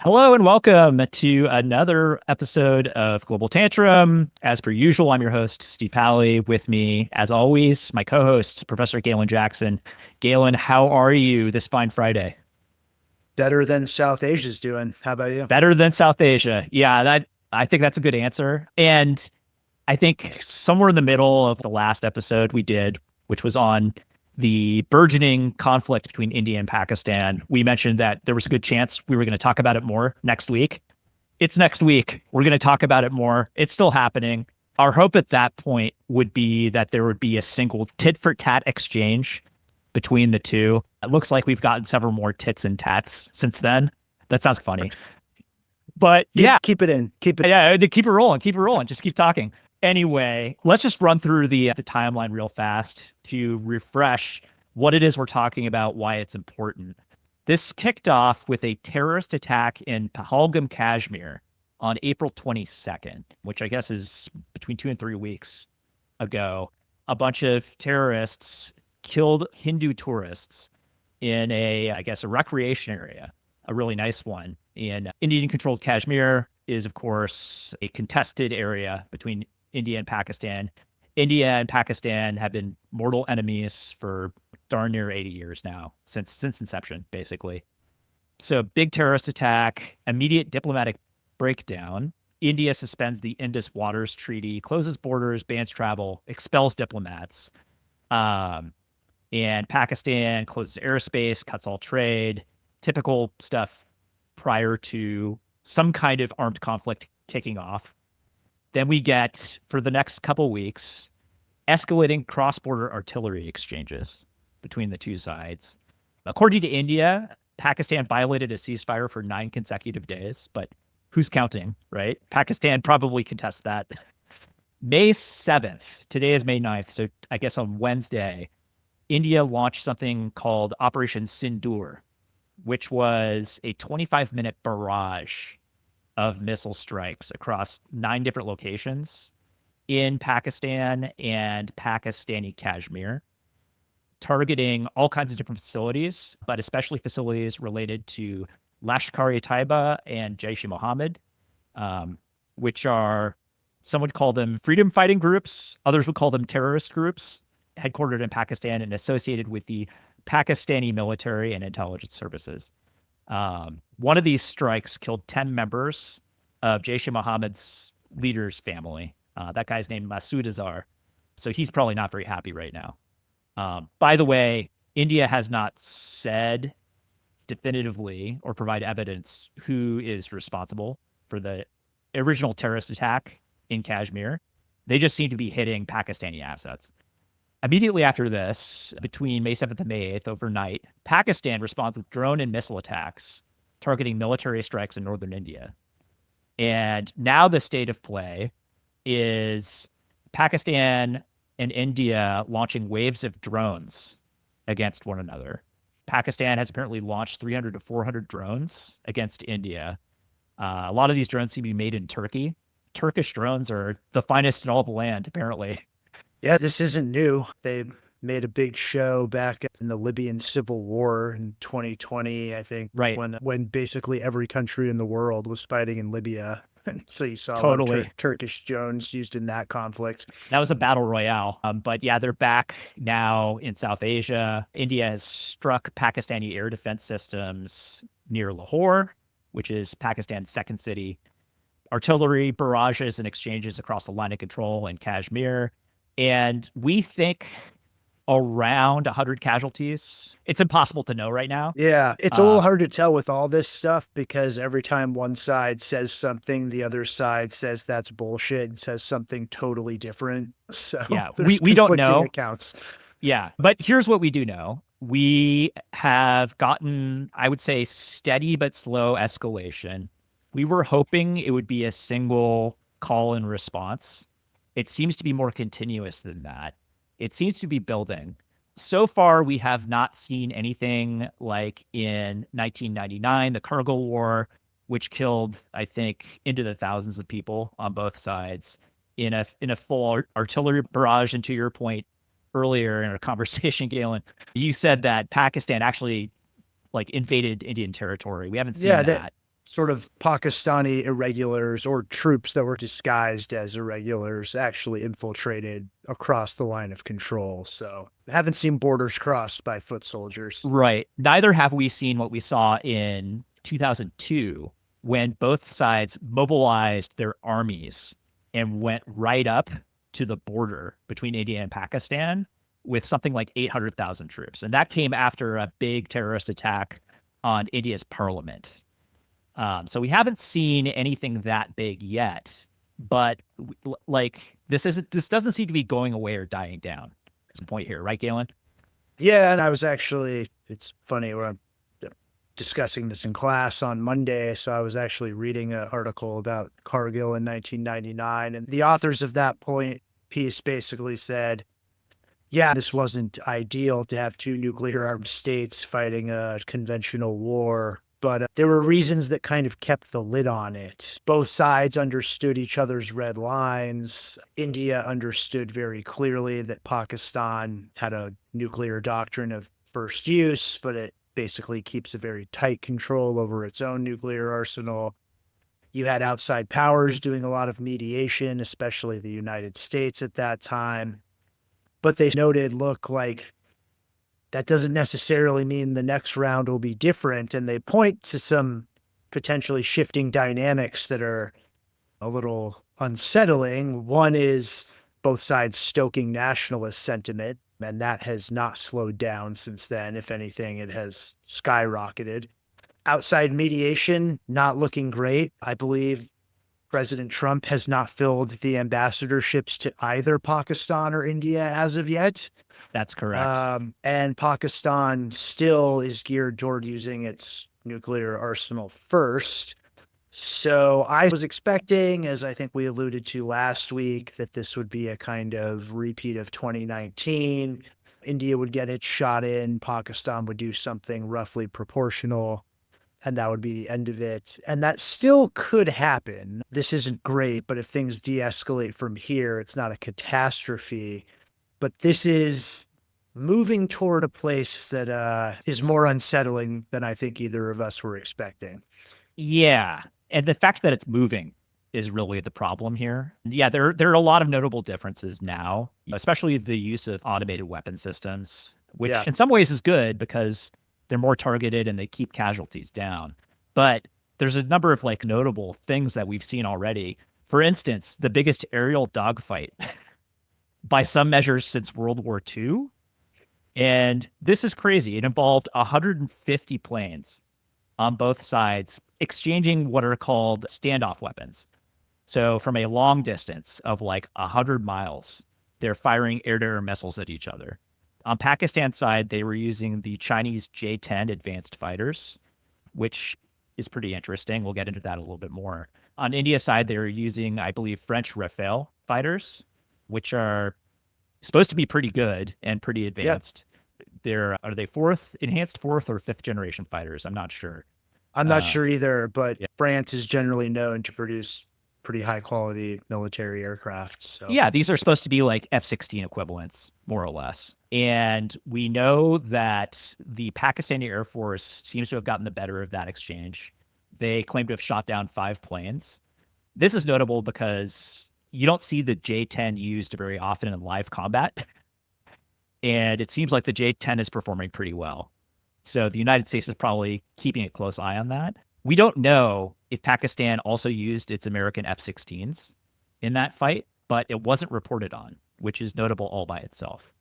Hello and welcome to another episode of Global Tantrum. As per usual, I'm your host, Steve Pally. With me, as always, my co-host, Professor Galen Jackson. Galen, how are you this fine Friday? Better than South Asia's doing. How about you? Better than South Asia. Yeah, I think that's a good answer. And I think somewhere in the middle of the last episode we did, which was on the burgeoning conflict between India and Pakistan, we mentioned that there was a good chance we were going to talk about it more next week. It's next week. We're going to talk about it more. It's still happening. Our hope at that point would be that there would be a single tit for tat exchange between the two. It looks like we've gotten several more tits and tats since then. That sounds funny. But yeah, keep it in. Keep it. Yeah, keep it rolling. Keep it rolling. Just keep talking. Anyway, let's just run through the timeline real fast to refresh what it is we're talking about, why it's important. This kicked off with a terrorist attack in Pahalgam, Kashmir on April 22nd, which I guess is between 2 and 3 weeks ago. A bunch of terrorists killed Hindu tourists in a recreation area, a really nice one. In Indian-controlled Kashmir is, of course, a contested area between India and Pakistan. India and Pakistan have been mortal enemies for darn near 80 years now, since inception, basically. So big terrorist attack, immediate diplomatic breakdown. India suspends the Indus Waters Treaty, closes borders, bans travel, expels diplomats. And Pakistan closes airspace, cuts all trade, typical stuff prior to some kind of armed conflict kicking off. Then we get, for the next couple weeks, escalating cross-border artillery exchanges between the two sides. According to India, Pakistan violated a ceasefire for 9 consecutive days, but who's counting, right? Pakistan probably contests that. May 7th, today is May 9th, so I guess on Wednesday, India launched something called Operation Sindoor, which was a 25-minute barrage of missile strikes across 9 different locations in Pakistan and Pakistani Kashmir, targeting all kinds of different facilities, but especially facilities related to Lashkar-e-Taiba and Jaish-e-Mohammed, which are, some would call them freedom fighting groups, others would call them terrorist groups, headquartered in Pakistan and associated with the Pakistani military and intelligence services. One of these strikes killed 10 members of Jaish-e-Mohammed's leader's family. That guy's named Masood Azhar. So he's probably not very happy right now. By the way, India has not said definitively or provide evidence who is responsible for the original terrorist attack in Kashmir. They just seem to be hitting Pakistani assets. Immediately after this, between May 7th and May 8th, overnight, Pakistan responded with drone and missile attacks targeting military strikes in northern India. And now the state of play is Pakistan and India launching waves of drones against one another. Pakistan has apparently launched 300 to 400 drones against India. A lot of these drones seem to be made in Turkey. Turkish drones are the finest in all the land, apparently. Yeah, this isn't new. They made a big show back in the Libyan civil war in 2020, I think, right, when basically every country in the world was fighting in Libya. And so you saw totally a lot of Turkish drones used in that conflict. That was a battle royale. But yeah, they're back now in South Asia. India has struck Pakistani air defense systems near Lahore, which is Pakistan's second city. Artillery barrages and exchanges across the line of control in Kashmir. And we think around 100 casualties. It's impossible to know right now. Yeah, it's a little hard to tell with all this stuff because every time one side says something, the other side says that's bullshit and says something totally different. So yeah, we don't know. Accounts. Yeah, but here's what we do know. We have gotten, I would say, steady but slow escalation. We were hoping it would be a single call and response. It seems to be more continuous than that. It seems to be building. So far, we have not seen anything like in 1999, the Kargil War, which killed, I think, into the thousands of people on both sides in a full artillery barrage. And to your point earlier in our conversation, Galen, you said that Pakistan actually like invaded Indian territory. We haven't seen that. sort of Pakistani irregulars or troops that were disguised as irregulars actually infiltrated across the line of control. So haven't seen borders crossed by foot soldiers. Right. Neither have we seen what we saw in 2002 when both sides mobilized their armies and went right up to the border between India and Pakistan with something like 800,000 troops. And that came after a big terrorist attack on India's parliament. So we haven't seen anything that big yet, but like this doesn't seem to be going away or dying down. That's the point here, right, Galen? Yeah, and I was actually, it's funny, we're discussing this in class on Monday, so I was actually reading an article about Cargill in 1999, and the authors of that piece basically said, yeah, this wasn't ideal to have two nuclear-armed states fighting a conventional war, but there were reasons that kind of kept the lid on it. Both sides understood each other's red lines. India understood very clearly that Pakistan had a nuclear doctrine of first use, but it basically keeps a very tight control over its own nuclear arsenal. You had outside powers doing a lot of mediation, especially the United States at that time. But they noted, look, like, that doesn't necessarily mean the next round will be different. And they point to some potentially shifting dynamics that are a little unsettling. One is both sides stoking nationalist sentiment, and that has not slowed down since then. If anything, it has skyrocketed. Outside mediation, not looking great. I believe President Trump has not filled the ambassadorships to either Pakistan or India as of yet. That's correct. And Pakistan still is geared toward using its nuclear arsenal first. So I was expecting, as I think we alluded to last week, that this would be a kind of repeat of 2019. India would get its shot in, Pakistan would do something roughly proportional, and that would be the end of it. And that still could happen. This isn't great, but if things de-escalate from here, it's not a catastrophe. But this is moving toward a place that is more unsettling than I think either of us were expecting. Yeah. And the fact that it's moving is really the problem here. Yeah, there are a lot of notable differences now, especially the use of automated weapon systems, which in some ways is good because they're more targeted and they keep casualties down. But there's a number of like notable things that we've seen already. For instance, the biggest aerial dogfight by some measures since World War II. And this is crazy. It involved 150 planes on both sides exchanging what are called standoff weapons. So from a long distance of like 100 miles, they're firing air-to-air missiles at each other. On Pakistan's side, they were using the Chinese J-10 advanced fighters, which is pretty interesting. We'll get into that a little bit more. On India's side, they were using, I believe, French Rafale fighters, which are supposed to be pretty good and pretty advanced. Are they enhanced fourth or fifth generation fighters? I'm not sure. I'm not sure either, but France is generally known to produce pretty high quality military aircraft. So yeah, these are supposed to be like F-16 equivalents, more or less. And we know that the Pakistani Air Force seems to have gotten the better of that exchange. They claim to have shot down 5 planes. This is notable because you don't see the J-10 used very often in live combat. And it seems like the J-10 is performing pretty well. So the United States is probably keeping a close eye on that. We don't know if Pakistan also used its American F-16s in that fight, but it wasn't reported on, which is notable all by itself.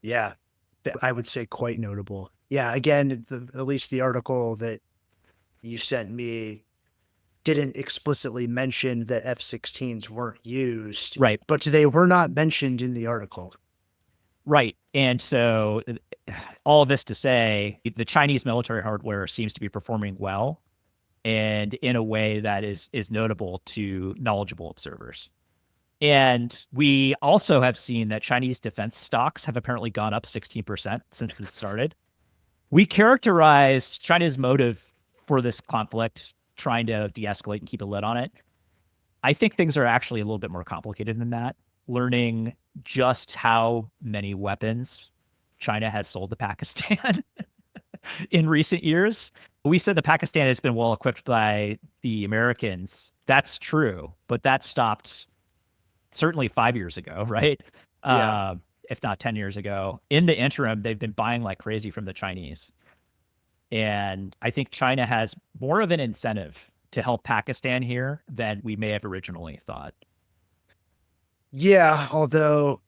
Yeah, I would say quite notable. Yeah, again, at least the article that you sent me didn't explicitly mention that F-16s weren't used. Right. But they were not mentioned in the article. Right. And so all of this to say, the Chinese military hardware seems to be performing well and in a way that is notable to knowledgeable observers. And we also have seen that Chinese defense stocks have apparently gone up 16% since this started. We characterized China's motive for this conflict, trying to de-escalate and keep a lid on it. I think things are actually a little bit more complicated than that. Learning just how many weapons China has sold to Pakistan in recent years. We said that Pakistan has been well equipped by the Americans. That's true, but that stopped certainly 5 years ago, right? Yeah. Uh, if not 10 years ago. In the interim, they've been buying like crazy from the Chinese. And I think China has more of an incentive to help Pakistan here than we may have originally thought. Yeah, although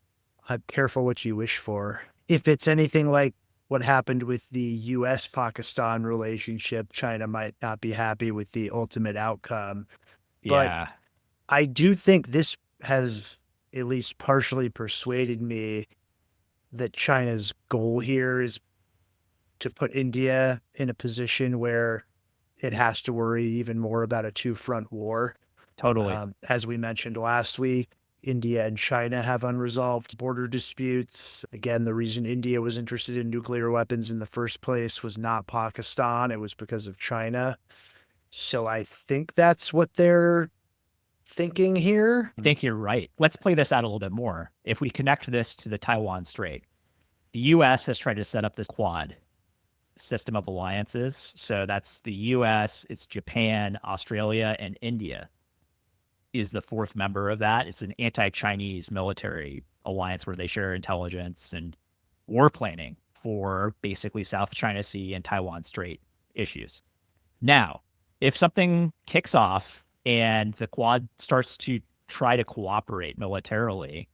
I'm careful what you wish for. If it's anything like what happened with the US Pakistan relationship, China might not be happy with the ultimate outcome. But Yeah, I do think this has at least partially persuaded me that China's goal here is to put India in a position where it has to worry even more about a two-front war. totally. As we mentioned last week, India and China have unresolved border disputes. Again, the reason India was interested in nuclear weapons in the first place was not Pakistan, it was because of China. So I think that's what they're thinking here. I think you're right. Let's play this out a little bit more. If we connect this to the Taiwan Strait, the US has tried to set up this Quad system of alliances. So that's the US, it's Japan, Australia, and India is the fourth member of that. It's an anti-Chinese military alliance where they share intelligence and war planning for basically South China Sea and Taiwan Strait issues. Now, if something kicks off and the Quad starts to try to cooperate militarily,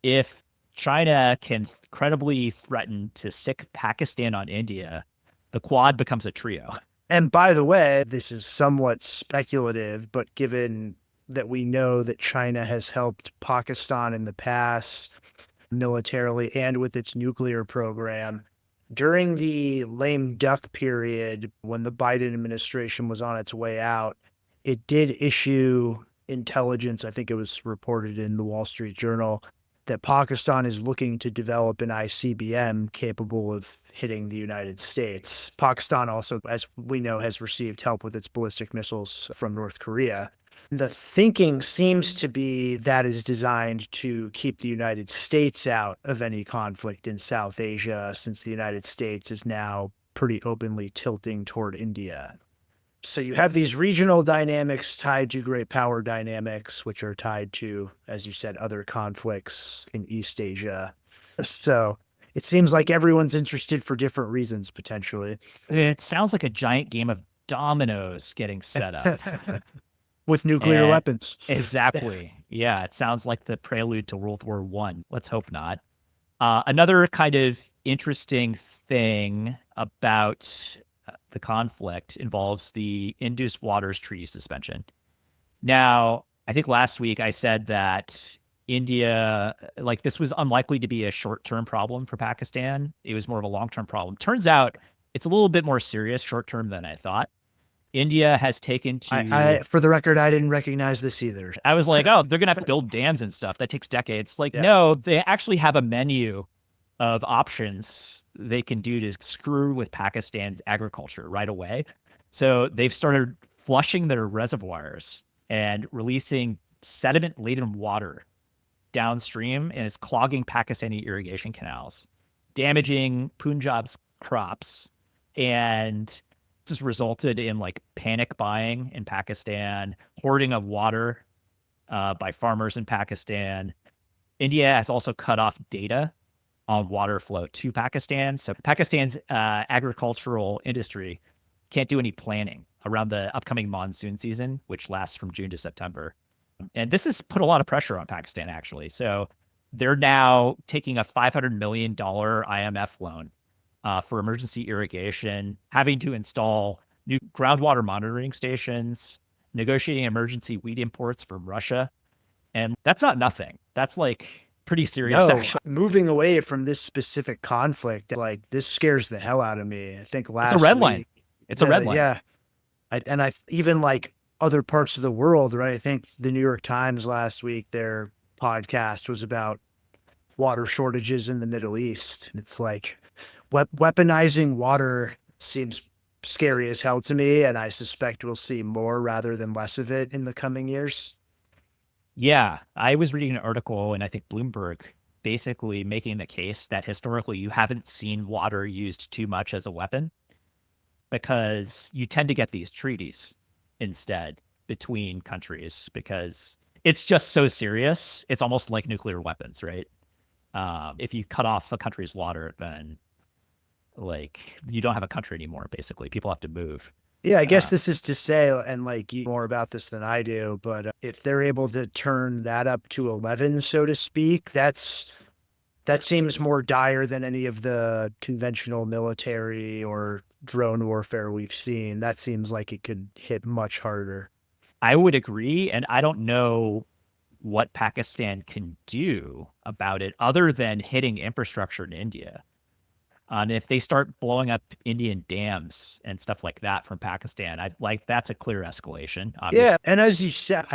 if China can credibly threaten to sic Pakistan on India, the Quad becomes a trio. And by the way, this is somewhat speculative, but given that we know that China has helped Pakistan in the past militarily and with its nuclear program, during the lame duck period when the Biden administration was on its way out, it did issue intelligence. I think it was reported in the Wall Street Journal that Pakistan is looking to develop an ICBM capable of hitting the United States. Pakistan also, as we know, has received help with its ballistic missiles from North Korea. The thinking seems to be that is designed to keep the United States out of any conflict in South Asia, since the United States is now pretty openly tilting toward India. So you have these regional dynamics tied to great power dynamics, which are tied to, as you said, other conflicts in East Asia. So it seems like everyone's interested for different reasons, potentially. It sounds like a giant game of dominoes getting set up. With nuclear weapons. Exactly. Yeah, it sounds like the prelude to World War One. Let's hope not. Another kind of interesting thing about the conflict involves the Indus Waters Treaty suspension. Now, I think last week I said that India, like this was unlikely to be a short-term problem for Pakistan. It was more of a long-term problem. Turns out it's a little bit more serious short-term than I thought. India has taken to. I for the record, I didn't recognize this either. I was like, oh, they're going to have to build dams and stuff. That takes decades. Like, Yeah. no, they actually have a menu of options they can do to screw with Pakistan's agriculture right away. So they've started flushing their reservoirs and releasing sediment-laden water downstream, and it's clogging Pakistani irrigation canals, damaging Punjab's crops. And this has resulted in like panic buying in Pakistan, hoarding of water by farmers in Pakistan. India has also cut off data on water flow to Pakistan. So Pakistan's agricultural industry can't do any planning around the upcoming monsoon season, which lasts from June to September. And this has put a lot of pressure on Pakistan, actually. So they're now taking a $500 million IMF loan for emergency irrigation, having to install new groundwater monitoring stations, negotiating emergency wheat imports from Russia. And that's not nothing. That's like pretty serious action. Moving away from this specific conflict, like this scares the hell out of me. I think last It's a red week, line. It's a red line. Yeah. I even like other parts of the world, right? I think the New York Times last week, their podcast was about water shortages in the Middle East. And it's like weaponizing water seems scary as hell to me. And I suspect we'll see more rather than less of it in the coming years. Yeah, I was reading an article, and I think Bloomberg basically making the case that historically you haven't seen water used too much as a weapon. because you tend to get these treaties instead between countries because it's just so serious. It's almost like nuclear weapons, right? If you cut off a country's water, then like you don't have a country anymore. Basically, people have to move. Yeah, I guess this is to say, and like you know more about this than I do, but if they're able to turn that up to 11, so to speak, that seems more dire than any of the conventional military or drone warfare we've seen. That seems like it could hit much harder. I would agree, and I don't know what Pakistan can do about it other than hitting infrastructure in India. And if they start blowing up Indian dams and stuff like that from Pakistan, I like that's a clear escalation. Obviously. Yeah, and as you said,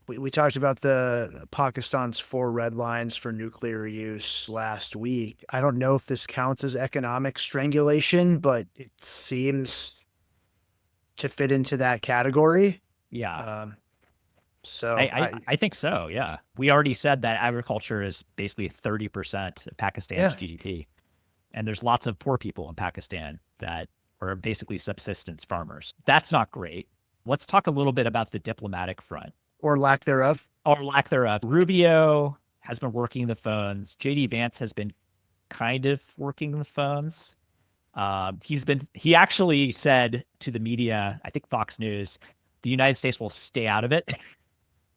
we talked about the Pakistan's 4 red lines for nuclear use last week. I don't know if this counts as economic strangulation, but it seems to fit into that category. Yeah. So I think so. Yeah. We already said that agriculture is basically 30% of Pakistan's GDP. And there's lots of poor people in Pakistan that are basically subsistence farmers. That's not great. Let's talk a little bit about the diplomatic front. Or lack thereof. Or lack thereof. Rubio has been working the phones. J.D. Vance has been kind of working the phones. He actually said to the media, I think Fox News, the United States will stay out of it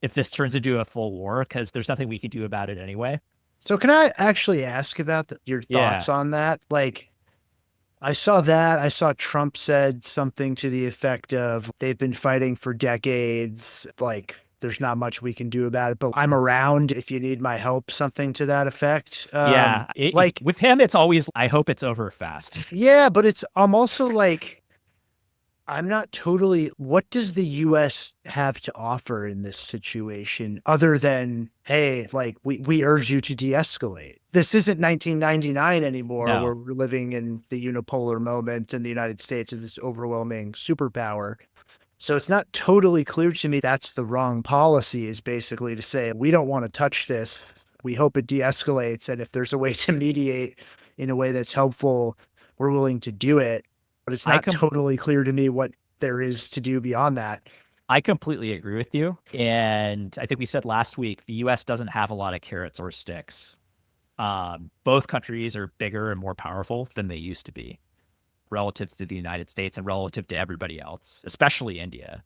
if this turns into a full war because there's nothing we can do about it anyway. So can I actually ask about your thoughts on that? Like, I saw Trump said something to the effect of they've been fighting for decades. Like, there's not much we can do about it, but I'm around if you need my help, something to that effect. Like with him, it's always, I hope it's over fast. Yeah, but I'm also like, I'm not totally, what does the U.S. have to offer in this situation other than, hey, like we urge you to de-escalate? This isn't 1999 anymore where we're living in the unipolar moment and the United States is this overwhelming superpower. So it's not totally clear to me that's the wrong policy, is basically to say, we don't want to touch this. We hope it de-escalates. And if there's a way to mediate in a way that's helpful, we're willing to do it. But it's not totally clear to me what there is to do beyond that. I completely agree with you. And I think we said last week, the U.S. doesn't have a lot of carrots or sticks. Both countries are bigger and more powerful than they used to be relative to the United States and relative to everybody else, especially India.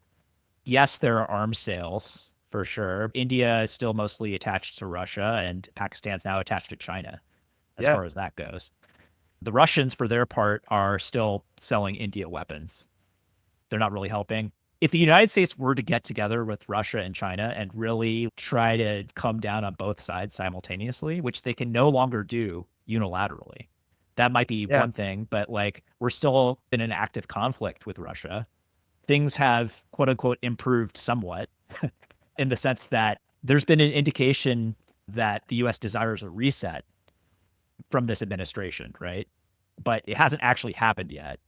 Yes, there are arms sales for sure. India is still mostly attached to Russia and Pakistan's now attached to China as far as that goes. The Russians, for their part, are still selling India weapons. They're not really helping. If the United States were to get together with Russia and China and really try to come down on both sides simultaneously, which they can no longer do unilaterally, that might be one thing. But like, we're still in an active conflict with Russia. Things have, quote unquote, improved somewhat in the sense that there's been an indication that the U.S. desires a reset from this administration, right? But it hasn't actually happened yet.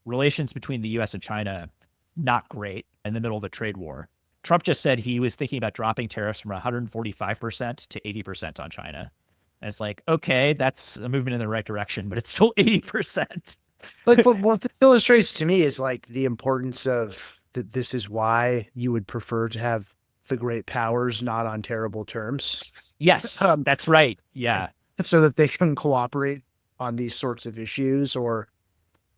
Relations between the U.S. and China, not great in the middle of a trade war. Trump just said he was thinking about dropping tariffs from 145% to 80% on China. And it's like, okay, that's a movement in the right direction, but it's still 80%. Like, but what this illustrates to me is like the importance of that. This is why you would prefer to have the great powers not on terrible terms. Yes, that's right. Yeah. So that they can cooperate on these sorts of issues, or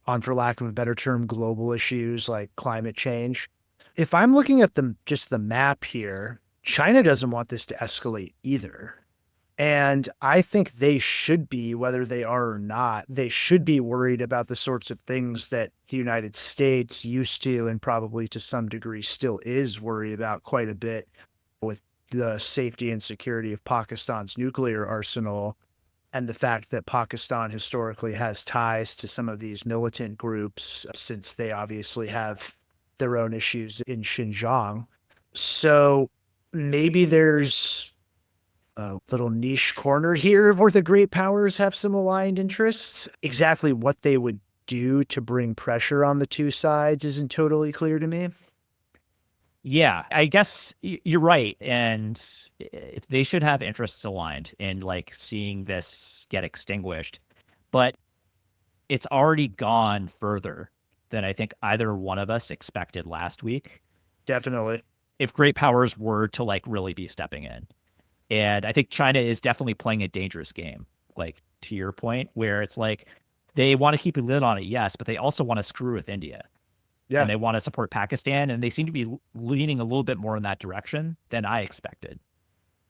on, for lack of a better term, global issues like climate change. If I'm looking at just the map here, China doesn't want this to escalate either. And I think they should be, whether they are or not, they should be worried about the sorts of things that the United States used to, and probably to some degree still is worried about quite a bit, with the safety and security of Pakistan's nuclear arsenal, and the fact that Pakistan historically has ties to some of these militant groups, since they obviously have their own issues in Xinjiang. So maybe there's a little niche corner here where the great powers have some aligned interests. Exactly what they would do to bring pressure on the two sides isn't totally clear to me. Yeah, I guess you're right. And they should have interests aligned in like seeing this get extinguished. But it's already gone further than I think either one of us expected last week. Definitely. If great powers were to like really be stepping in. And I think China is definitely playing a dangerous game, like to your point, where it's like they want to keep a lid on it, yes, but they also want to screw with India Yeah. and they want to support Pakistan. And they seem to be leaning a little bit more in that direction than I expected,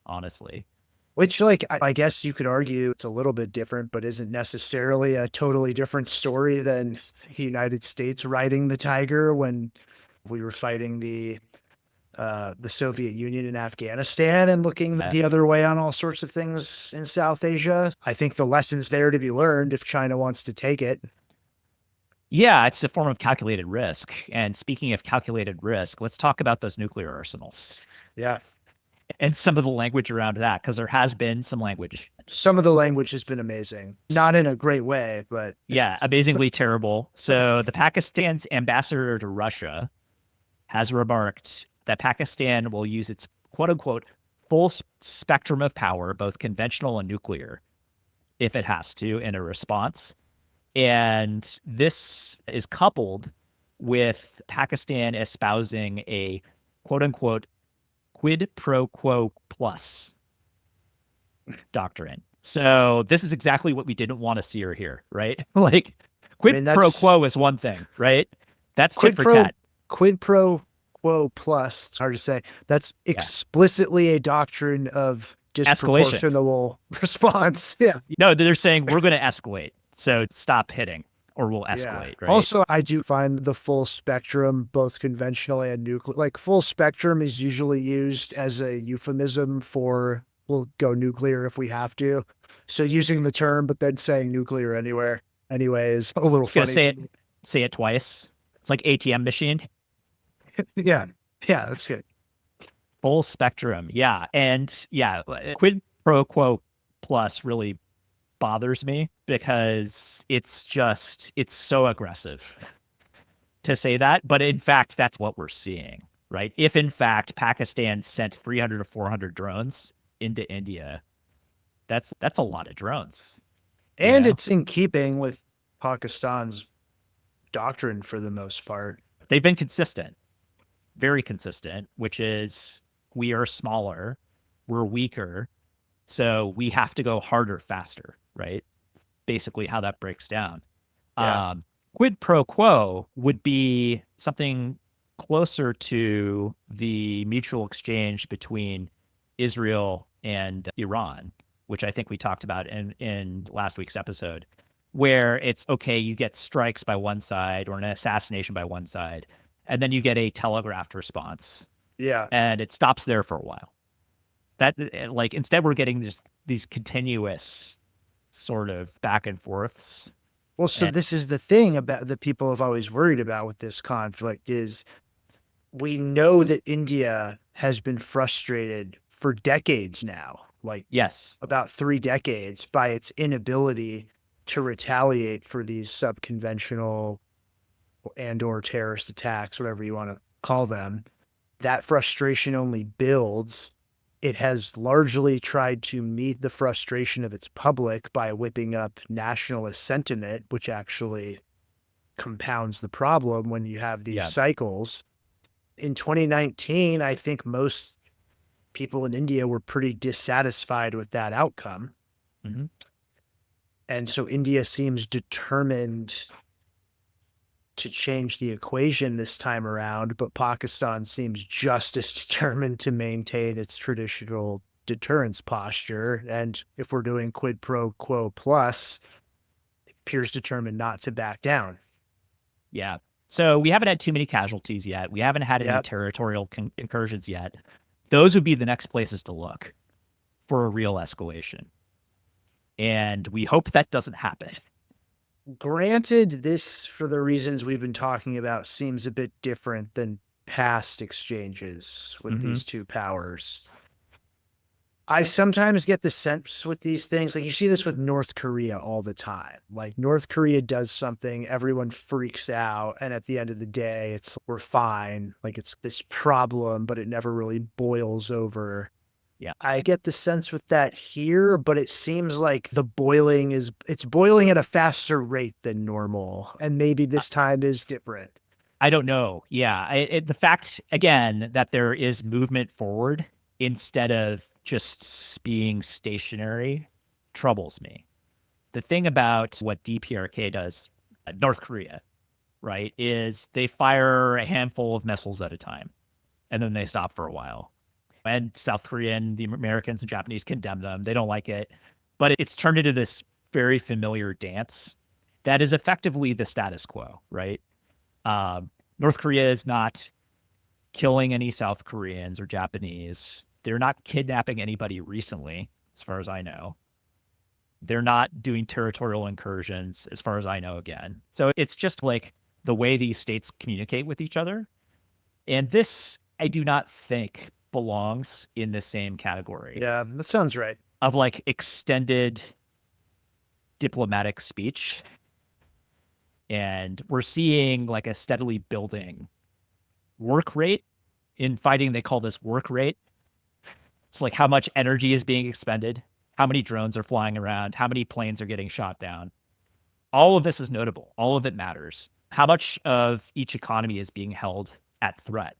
honestly. Which, like, I guess you could argue it's a little bit different, but isn't necessarily a totally different story than the United States riding the tiger when we were fighting the Soviet Union in Afghanistan and looking the other way on all sorts of things in South Asia. I think the lesson's there to be learned if China wants to take it. Yeah, it's a form of calculated risk. And speaking of calculated risk, let's talk about those nuclear arsenals. Yeah. And some of the language around that, because there has been some language. Some of the language has been amazing. Not in a great way, but... Yeah, amazingly terrible. So the Pakistan's ambassador to Russia has remarked that Pakistan will use its quote-unquote full spectrum of power, both conventional and nuclear, if it has to, in a response. And this is coupled with Pakistan espousing a quote-unquote quid pro quo plus doctrine. So this is exactly what we didn't want to see or hear, right? Like quid pro quo is one thing, right? That's tit for tat. Quid pro quo plus, it's hard to say. That's explicitly a doctrine of disproportional response. Yeah. No, they're saying we're going to escalate. So stop hitting or we'll escalate, right? Also, I do find the full spectrum, both conventional and nuclear, like full spectrum is usually used as a euphemism for we'll go nuclear if we have to. So using the term, but then saying nuclear anyway is a little funny. Say it twice. It's like ATM machine. Yeah, that's good. Full spectrum. Yeah. And yeah, quid pro quo plus really bothers me because it's so aggressive to say that. But in fact, that's what we're seeing, right? If in fact Pakistan sent 300 to 400 drones into India, that's a lot of drones. And it's in keeping with Pakistan's doctrine for the most part. They've been consistent, very consistent, which is we are smaller, we're weaker, so we have to go harder, faster, right? It's basically how that breaks down. Yeah. Quid pro quo would be something closer to the mutual exchange between Israel and Iran, which I think we talked about in last week's episode, where it's okay, you get strikes by one side or an assassination by one side, and then you get a telegraphed response. Yeah. And it stops there for a while. That like instead we're getting just these continuous sort of back and forths. Well, so this is the thing about that people have always worried about with this conflict is we know that India has been frustrated for decades now, like about 3 decades, by its inability to retaliate for these subconventional and or terrorist attacks, whatever you want to call them. That frustration only builds. It has largely tried to meet the frustration of its public by whipping up nationalist sentiment, which actually compounds the problem when you have these cycles. In 2019, I think most people in India were pretty dissatisfied with that outcome. Mm-hmm. And so India seems determined to change the equation this time around, but Pakistan seems just as determined to maintain its traditional deterrence posture. And if we're doing quid pro quo plus, it appears determined not to back down. Yeah. So we haven't had too many casualties yet. We haven't had any territorial incursions yet. Those would be the next places to look for a real escalation. And we hope that doesn't happen. Granted, this, for the reasons we've been talking about, seems a bit different than past exchanges with these two powers. I sometimes get the sense with these things, like you see this with North Korea all the time. Like North Korea does something, everyone freaks out, and at the end of the day, it's we're fine. Like it's this problem, but it never really boils over I get the sense with that here, but it seems like it's boiling at a faster rate than normal. And maybe this time is different. I don't know. Yeah. The fact, again, that there is movement forward instead of just being stationary troubles me. The thing about what DPRK does, North Korea, right, is they fire a handful of missiles at a time and then they stop for a while. And South Korea and the Americans and Japanese condemn them. They don't like it. But it's turned into this very familiar dance that is effectively the status quo, right? North Korea is not killing any South Koreans or Japanese. They're not kidnapping anybody recently, as far as I know. They're not doing territorial incursions, as far as I know, again. So it's just like the way these states communicate with each other. And this, I do not think, belongs in the same category. Yeah, that sounds right. Of like extended diplomatic speech. And we're seeing like a steadily building work rate in fighting. They call this work rate. It's like how much energy is being expended, how many drones are flying around, how many planes are getting shot down. All of this is notable. All of it matters. How much of each economy is being held at threat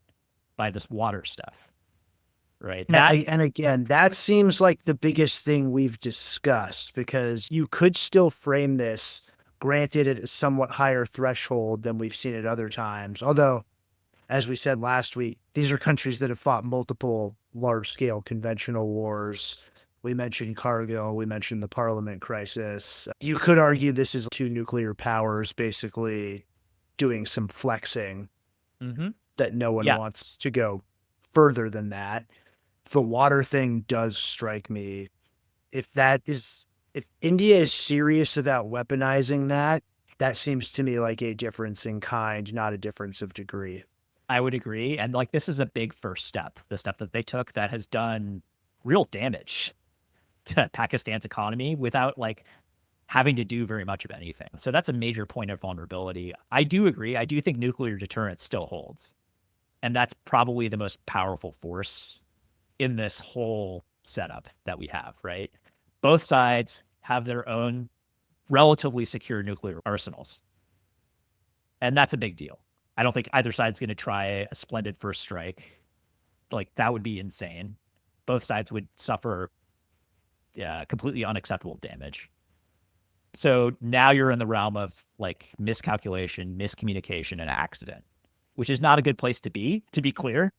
by this water stuff, right? And again, that seems like the biggest thing we've discussed, because you could still frame this, granted at a somewhat higher threshold than we've seen at other times. Although, as we said last week, these are countries that have fought multiple large-scale conventional wars. We mentioned Cargill. We mentioned the Parliament crisis. You could argue this is two nuclear powers basically doing some flexing that no one wants to go further than that. The water thing does strike me. If India is serious about weaponizing that, that seems to me like a difference in kind, not a difference of degree. I would agree. And like, this is a big first step, the step that they took that has done real damage to Pakistan's economy without like having to do very much of anything. So that's a major point of vulnerability. I do agree. I do think nuclear deterrence still holds. And that's probably the most powerful force in this whole setup that we have, right? Both sides have their own relatively secure nuclear arsenals. And that's a big deal. I don't think either side's going to try a splendid first strike. Like, that would be insane. Both sides would suffer completely unacceptable damage. So now you're in the realm of like miscalculation, miscommunication, and accident, which is not a good place to be clear.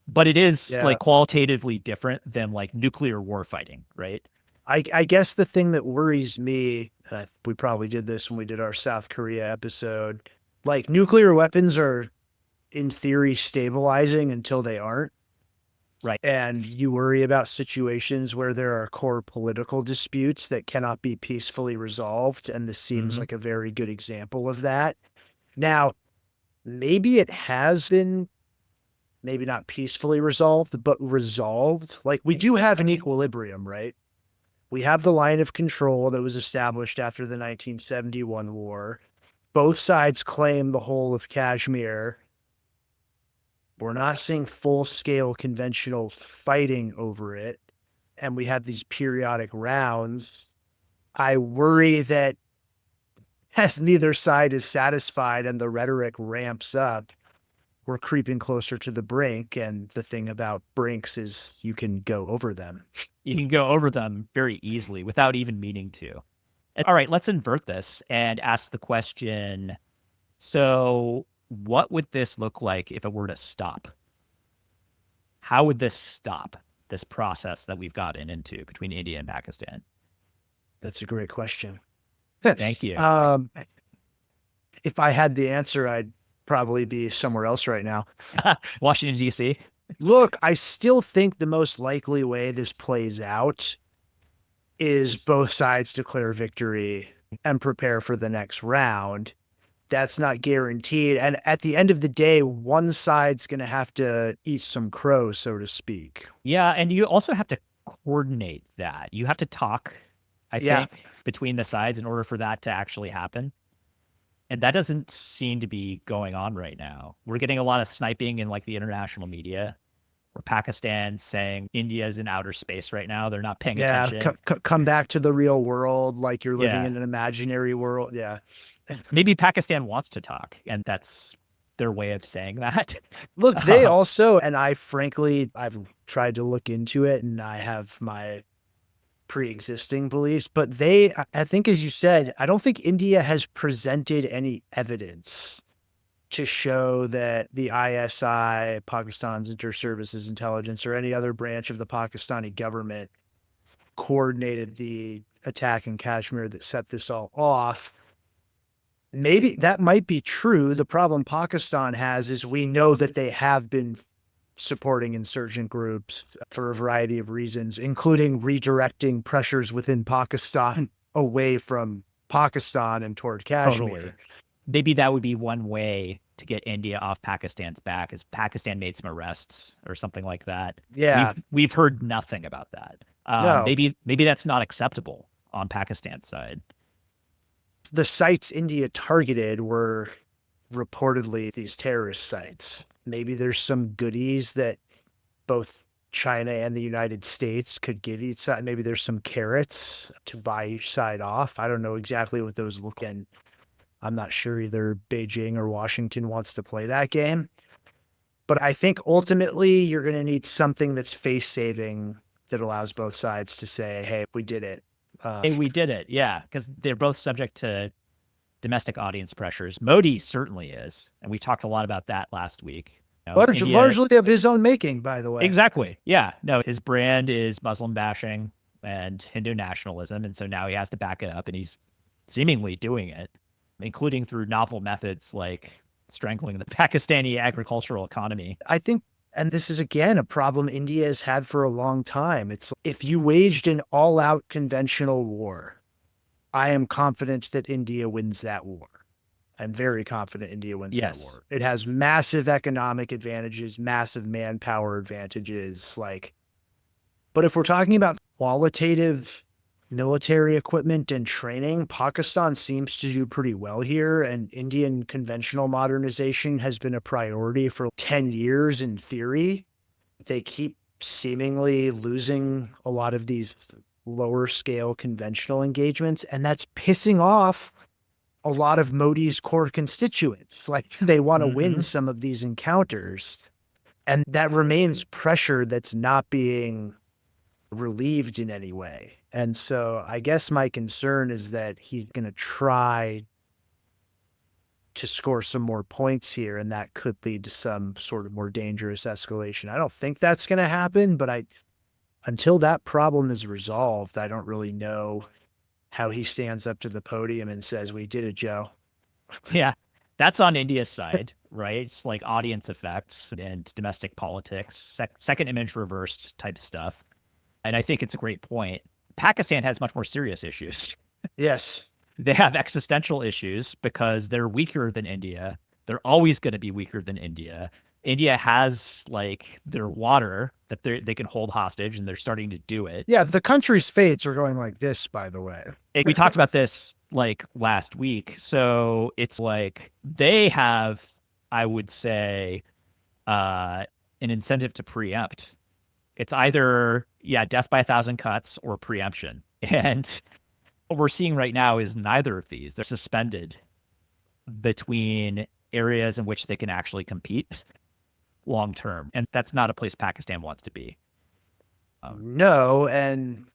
But it is like qualitatively different than like nuclear war fighting, right? I guess the thing that worries me, we probably did this when we did our South Korea episode, like nuclear weapons are in theory stabilizing until they aren't. Right. And you worry about situations where there are core political disputes that cannot be peacefully resolved. And this seems like a very good example of that. Now, maybe it has been, maybe not peacefully resolved, but resolved. Like, we do have an equilibrium, right? We have the line of control that was established after the 1971 war. Both sides claim the whole of Kashmir. We're not seeing full-scale conventional fighting over it, and we have these periodic rounds. I worry that as neither side is satisfied and the rhetoric ramps up, we're creeping closer to the brink, and the thing about brinks is you can go over them. You can go over them very easily without even meaning to. All right, let's invert this and ask the question, so what would this look like if it were to stop? How would this stop this process that we've gotten into between India and Pakistan? That's a great question. Thank you. If I had the answer, I'd probably be somewhere else right now. Washington, D.C.? Look, I still think the most likely way this plays out is both sides declare victory and prepare for the next round. That's not guaranteed. And at the end of the day, one side's going to have to eat some crow, so to speak. Yeah, and you also have to coordinate that. You have to talk, I think, between the sides in order for that to actually happen. And that doesn't seem to be going on right now. We're getting a lot of sniping in like the international media. where Pakistan's saying India's in outer space right now. They're not paying Yeah, attention. come back to the real world, like you're living Yeah. in an imaginary world. Yeah. Maybe Pakistan wants to talk, and that's their way of saying that. Look, they also, and I've tried to look into it, and I have my pre-existing beliefs, but I think, as you said, I don't think India has presented any evidence to show that the ISI, Pakistan's Inter-Services Intelligence, or any other branch of the Pakistani government coordinated the attack in Kashmir that set this all off. Maybe that might be true. The problem Pakistan has is we know that they have been supporting insurgent groups for a variety of reasons, including redirecting pressures within Pakistan away from Pakistan and toward Kashmir. Totally. Maybe that would be one way to get India off Pakistan's back, is Pakistan made some arrests or something like that. Yeah. We've heard nothing about that. No. Maybe that's not acceptable on Pakistan's side. The sites India targeted were reportedly these terrorist sites. Maybe there's some goodies that both China and the United States could give each side. Maybe there's some carrots to buy each side off. I don't know exactly what those look like. I'm not sure either Beijing or Washington wants to play that game. But I think ultimately you're going to need something that's face-saving that allows both sides to say, hey, we did it. Hey, we did it. Yeah, because they're both subject to domestic audience pressures. Modi certainly is. And we talked a lot about that last week. Largely of his own making, by the way. Exactly. Yeah. No, his brand is Muslim bashing and Hindu nationalism. And so now he has to back it up, and he's seemingly doing it, including through novel methods like strangling the Pakistani agricultural economy. I think, and this is again a problem India has had for a long time. It's if you waged an all-out conventional war, I am confident that India wins that war. I'm very confident India wins that war. It has massive economic advantages, massive manpower advantages. But if we're talking about qualitative military equipment and training, Pakistan seems to do pretty well here, and Indian conventional modernization has been a priority for 10 years in theory. They keep seemingly losing a lot of these lower scale conventional engagements, and that's pissing off a lot of Modi's core constituents. They want to win some of these encounters, and that remains pressure that's not being relieved in any way. And so I guess my concern is that he's going to try to score some more points here, and that could lead to some sort of more dangerous escalation. I don't think that's going to happen, but until that problem is resolved, I don't really know how he stands up to the podium and says, we did it, Joe. Yeah, that's on India's side, right? It's like audience effects and domestic politics, second image reversed type stuff. And I think it's a great point. Pakistan has much more serious issues. Yes. They have existential issues because they're weaker than India. They're always going to be weaker than India. India has their water that they can hold hostage, and they're starting to do it. Yeah, the country's fates are going like this, by the way. We talked about this last week. So it's they have, I would say, an incentive to preempt. It's either, death by 1,000 cuts or preemption. And what we're seeing right now is neither of these. They're suspended between areas in which they can actually compete long term. And that's not a place Pakistan wants to be. No, and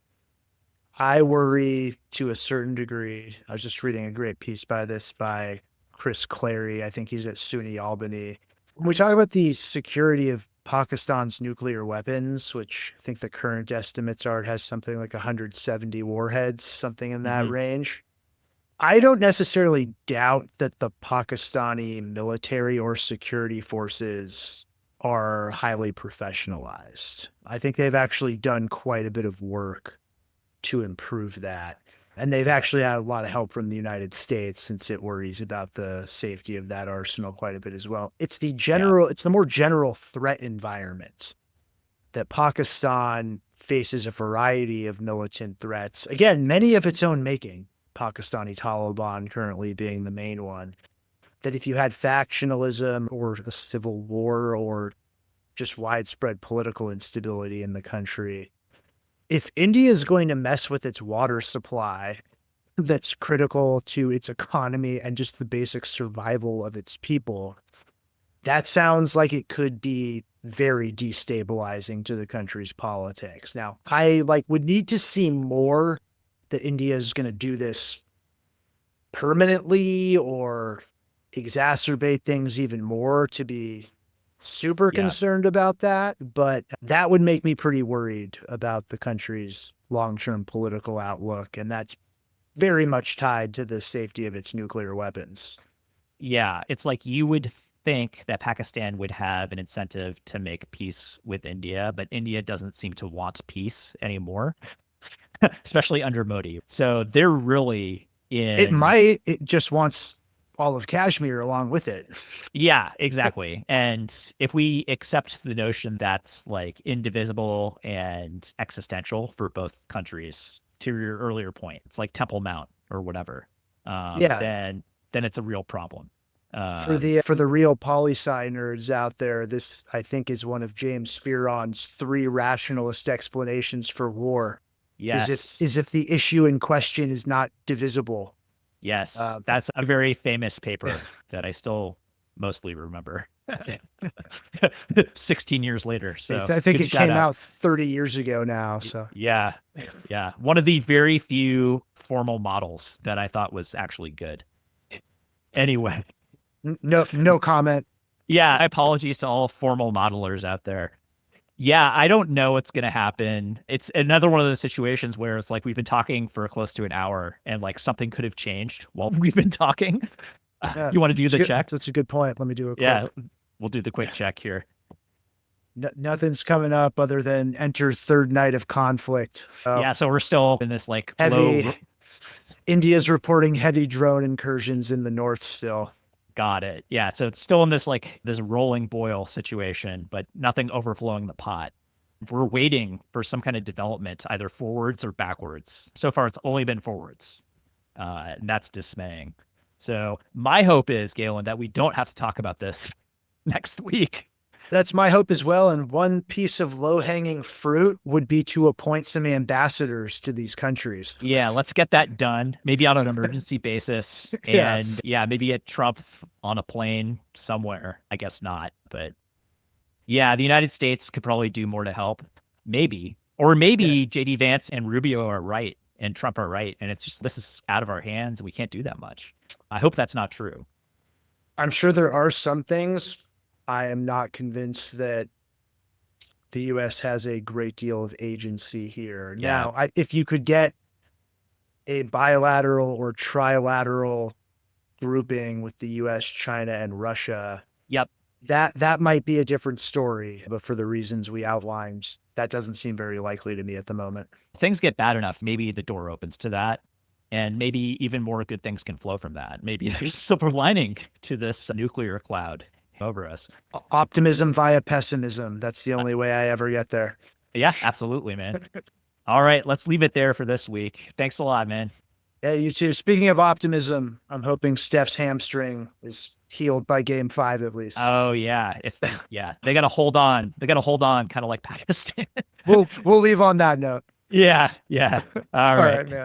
I worry to a certain degree. I was just reading a great piece by Chris Clary. I think he's at SUNY Albany. When we talk about the security of Pakistan's nuclear weapons, which I think the current estimates are, it has something like 170 warheads, something in that range. I don't necessarily doubt that the Pakistani military or security forces are highly professionalized. I think they've actually done quite a bit of work to improve that. And they've actually had a lot of help from the United States, since it worries about the safety of that arsenal quite a bit as well. It's the more general threat environment that Pakistan faces a variety of militant threats. Again, many of its own making, Pakistani Taliban currently being the main one, that if you had factionalism or a civil war or just widespread political instability in the country. If India is going to mess with its water supply, that's critical to its economy and just the basic survival of its people, that sounds like it could be very destabilizing to the country's politics. Now, I would need to see more that India is going to do this permanently or exacerbate things even more to be super concerned about that. But that would make me pretty worried about the country's long-term political outlook. And that's very much tied to the safety of its nuclear weapons. Yeah, it's like you would think that Pakistan would have an incentive to make peace with India, but India doesn't seem to want peace anymore, especially under Modi. So they're really in. It just wants all of Kashmir along with it. Yeah, exactly. And if we accept the notion that's like indivisible and existential for both countries, to your earlier point, it's like Temple Mount or whatever. Then it's a real problem. For the real poli-sci nerds out there, this I think is one of James Spearon's 3 rationalist explanations for war. Yes, is if the issue in question is not divisible. Yes, that's a very famous paper that I still mostly remember. 16 years later. So I think it came out 30 years ago now. So yeah. One of the very few formal models that I thought was actually good. Anyway. No comment. Yeah, apologies to all formal modelers out there. Yeah, I don't know what's going to happen. It's another one of those situations where it's like we've been talking for close to an hour and like something could have changed while we've been talking. You want to do the check? That's a good point. Let me do a quick. Yeah, we'll do the quick check here. Nothing's coming up other than enter third night of conflict. So we're still in this like heavy. India's reporting heavy drone incursions in the north still. Got it. Yeah. So it's still in this like this rolling boil situation, but nothing overflowing the pot. We're waiting for some kind of development, either forwards or backwards. So far, it's only been forwards. And that's dismaying. So my hope is, Galen, that we don't have to talk about this next week. That's my hope as well. And one piece of low-hanging fruit would be to appoint some ambassadors to these countries. Yeah, let's get that done. Maybe on an emergency basis. And maybe get Trump on a plane somewhere. I guess not. But yeah, the United States could probably do more to help. Maybe. Or maybe JD Vance and Rubio are right and Trump are right. And it's just, this is out of our hands. We can't do that much. I hope that's not true. I'm sure there are some things. I am not convinced that the U.S. has a great deal of agency here. Yeah. Now, if you could get a bilateral or trilateral grouping with the U.S., China, and Russia, that might be a different story. But for the reasons we outlined, that doesn't seem very likely to me at the moment. Things get bad enough, maybe the door opens to that. And maybe even more good things can flow from that. Maybe there's a silver lining to this nuclear cloud over us. Optimism via pessimism. That's the only way I ever get there. Yeah, absolutely, man. All right, let's leave it there for this week. Thanks a lot, man. Yeah, you too. Speaking of optimism, I'm hoping Steph's hamstring is healed by game 5 at least. Oh yeah. They gotta hold on. Kind of like Pakistan. We'll leave on that note. Yeah. All right, man.